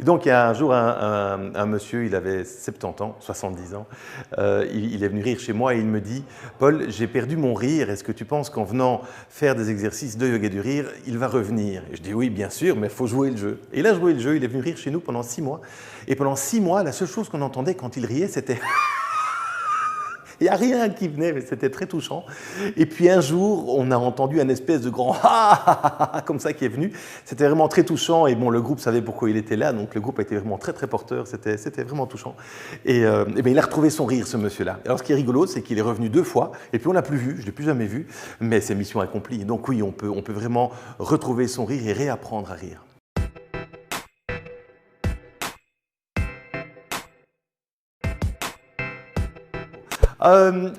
Donc il y a un jour un monsieur, il avait 70 ans, 70 ans, il est venu rire chez moi et il me dit « Paul, j'ai perdu mon rire, est-ce que tu penses qu'en venant faire des exercices de yoga du rire, il va revenir ?» Et je dis « Oui, bien sûr, mais il faut jouer le jeu. » Et il a joué le jeu, il est venu rire chez nous pendant 6 mois. Et pendant 6 mois, la seule chose qu'on entendait quand il riait, c'était il n'y a rien qui venait, mais c'était très touchant. Et puis un jour, on a entendu un espèce de grand ah comme ça qui est venu. C'était vraiment très touchant. Et bon, le groupe savait pourquoi il était là, donc le groupe a été vraiment très très porteur. C'était vraiment touchant. Et bien, il a retrouvé son rire, ce monsieur-là. Alors, ce qui est rigolo, c'est qu'il est revenu 2 fois. Et puis on l'a plus vu, je ne l'ai plus jamais vu, mais c'est mission accomplie. Donc oui, on peut vraiment retrouver son rire et réapprendre à rire.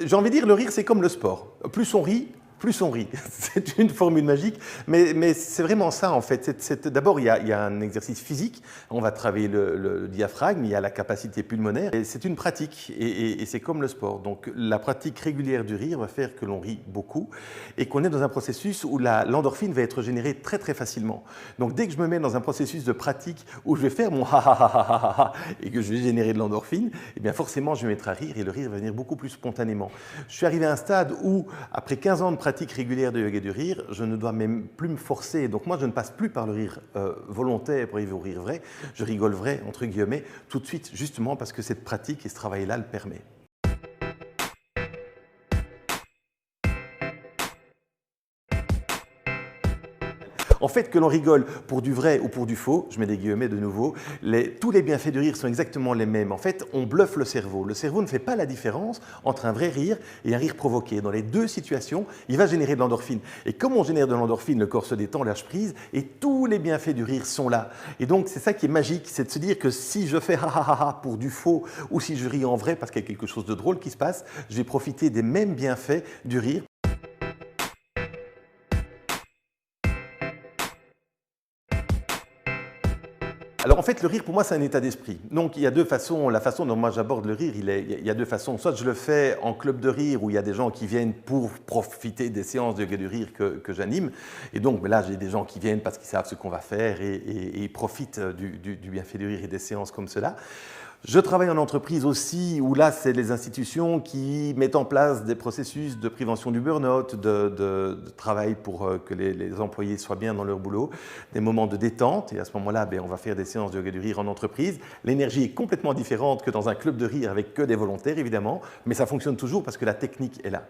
J'ai envie de dire, le rire, c'est comme le sport. Plus on rit, plus on rit. C'est une formule magique, mais c'est vraiment ça en fait. D'abord, il y a un exercice physique, on va travailler le diaphragme, il y a la capacité pulmonaire, et c'est une pratique, et c'est comme le sport. Donc la pratique régulière du rire va faire que l'on rit beaucoup, et qu'on est dans un processus où l'endorphine va être générée très très facilement. Donc dès que je me mets dans un processus de pratique où je vais faire mon ha ha ha ha ha et que je vais générer de l'endorphine, eh bien forcément je vais me mettre à rire, et le rire va venir beaucoup plus spontanément. Je suis arrivé à un stade où, après 15 ans de pratique régulière de yoga du rire, je ne dois même plus me forcer. Donc moi, je ne passe plus par le rire volontaire pour arriver au rire vrai. Je rigole vrai, entre guillemets, tout de suite, justement parce que cette pratique et ce travail-là le permet. En fait, que l'on rigole pour du vrai ou pour du faux, je mets des guillemets de nouveau, tous les bienfaits du rire sont exactement les mêmes. En fait, on bluffe le cerveau. Le cerveau ne fait pas la différence entre un vrai rire et un rire provoqué. Dans les deux situations, il va générer de l'endorphine. Et comme on génère de l'endorphine, le corps se détend, lâche prise, et tous les bienfaits du rire sont là. Et donc, c'est ça qui est magique, c'est de se dire que si je fais ha ha ha ha pour du faux, ou si je ris en vrai parce qu'il y a quelque chose de drôle qui se passe, je vais profiter des mêmes bienfaits du rire. Alors en fait, le rire pour moi c'est un état d'esprit. Donc il y a deux façons, la façon dont moi j'aborde le rire, il y a deux façons. Soit je le fais en club de rire où il y a des gens qui viennent pour profiter des séances de yoga du rire que j'anime. Et donc là j'ai des gens qui viennent parce qu'ils savent ce qu'on va faire et ils profitent du bienfait du rire et des séances comme cela. Je travaille en entreprise aussi, où là, c'est les institutions qui mettent en place des processus de prévention du burn-out, de travail pour que les employés soient bien dans leur boulot, des moments de détente. Et à ce moment-là, on va faire des séances de yoga du rire en entreprise. L'énergie est complètement différente que dans un club de rire avec que des volontaires, évidemment, mais ça fonctionne toujours parce que la technique est là.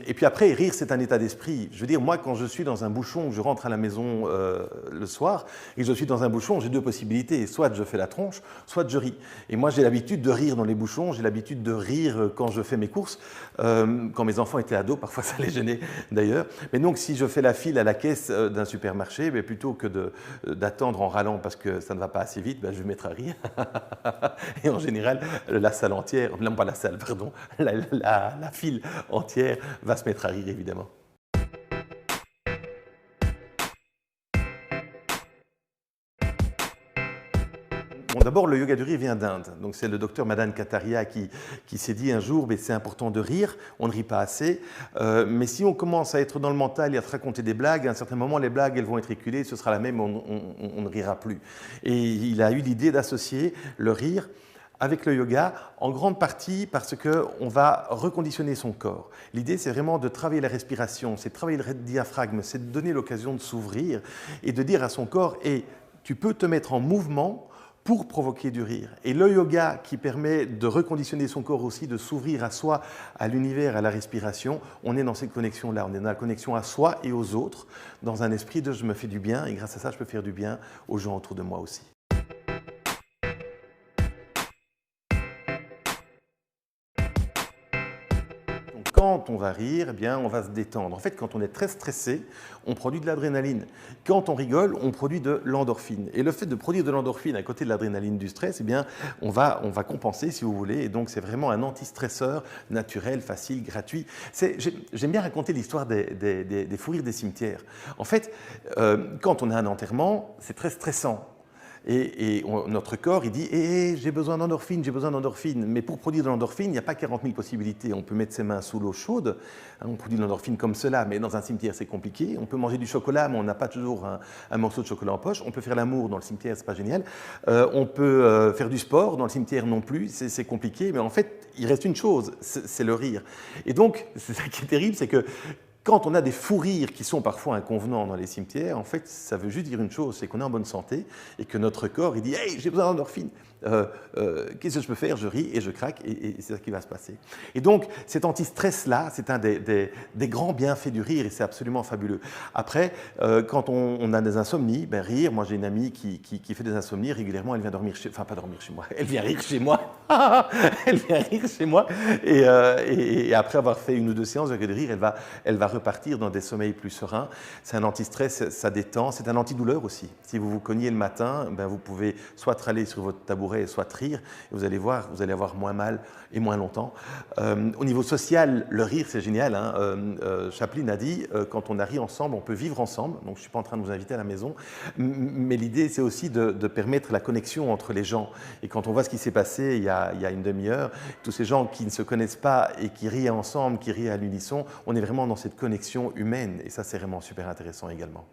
Et puis après, rire, c'est un état d'esprit. Je veux dire, moi, quand je suis dans un bouchon, je rentre à la maison le soir, et je suis dans un bouchon, j'ai deux possibilités. Soit je fais la tronche, soit je ris. Et moi, j'ai l'habitude de rire dans les bouchons, j'ai l'habitude de rire quand je fais mes courses. Quand mes enfants étaient ados, parfois ça les gênait d'ailleurs. Mais donc, si je fais la file à la caisse d'un supermarché, plutôt que d'attendre en râlant parce que ça ne va pas assez vite, je vais me mettre à rire. Et en général, la salle entière, non pas la salle, pardon, la file entière va se mettre à rire, évidemment. Bon, d'abord, le yoga du rire vient d'Inde. Donc, c'est le docteur Madan Kataria qui s'est dit un jour, c'est important de rire, on ne rit pas assez. Mais si on commence à être dans le mental et à se raconter des blagues, à un certain moment, les blagues, elles vont être éculées, ce sera la même, on ne rira plus. Et il a eu l'idée d'associer le rire avec le yoga, en grande partie parce qu'on va reconditionner son corps. L'idée, c'est vraiment de travailler la respiration, c'est de travailler le diaphragme, c'est de donner l'occasion de s'ouvrir et de dire à son corps, tu peux te mettre en mouvement pour provoquer du rire. Et le yoga qui permet de reconditionner son corps aussi, de s'ouvrir à soi, à l'univers, à la respiration, on est dans cette connexion-là, on est dans la connexion à soi et aux autres, dans un esprit de je me fais du bien et grâce à ça, je peux faire du bien aux gens autour de moi aussi. Quand on va rire, on va se détendre. En fait, quand on est très stressé, on produit de l'adrénaline. Quand on rigole, on produit de l'endorphine. Et le fait de produire de l'endorphine à côté de l'adrénaline du stress, on va compenser, si vous voulez. Et donc, c'est vraiment un antistresseur naturel, facile, gratuit. J'aime bien raconter l'histoire des fous rires des cimetières. En fait, quand on a un enterrement, c'est très stressant. Notre corps, il dit j'ai besoin d'endorphine, j'ai besoin d'endorphine. Mais pour produire de l'endorphine, il n'y a pas 40 000 possibilités. On peut mettre ses mains sous l'eau chaude, on produit de l'endorphine comme cela, mais dans un cimetière, c'est compliqué. On peut manger du chocolat, mais on n'a pas toujours un morceau de chocolat en poche. On peut faire l'amour dans le cimetière, c'est pas génial. On peut faire du sport dans le cimetière non plus, c'est compliqué. Mais en fait, il reste une chose, c'est le rire. Et donc, c'est ça qui est terrible, c'est que quand on a des fous rires qui sont parfois inconvenants dans les cimetières, en fait, ça veut juste dire une chose, c'est qu'on est en bonne santé et que notre corps, il dit « Hey, j'ai besoin d'endorphine ». Qu'est-ce que je peux faire? Je ris et je craque et c'est ça qui va se passer. Et donc, cet anti-stress-là, c'est un des grands bienfaits du rire et c'est absolument fabuleux. Après, quand on a des insomnies, ben, rire, moi j'ai une amie qui fait des insomnies régulièrement, elle vient dormir chez, enfin pas dormir chez moi, elle vient rire chez moi, elle vient rire chez moi et après avoir fait une ou deux séances de rire, elle va repartir dans des sommeils plus sereins. C'est un anti-stress, ça détend, c'est un antidouleur aussi. Si vous vous cognez le matin, ben, vous pouvez soit râler sur votre tabouret, soit rire, et vous allez voir, vous allez avoir moins mal et moins longtemps. Au niveau social, le rire, c'est génial. Hein. Chaplin a dit, quand on a ri ensemble, on peut vivre ensemble. Donc, je ne suis pas en train de vous inviter à la maison, mais l'idée, c'est aussi de permettre la connexion entre les gens. Et quand on voit ce qui s'est passé il y a une demi-heure, tous ces gens qui ne se connaissent pas et qui rient ensemble, qui rient à l'unisson, on est vraiment dans cette connexion humaine. Et ça, c'est vraiment super intéressant également.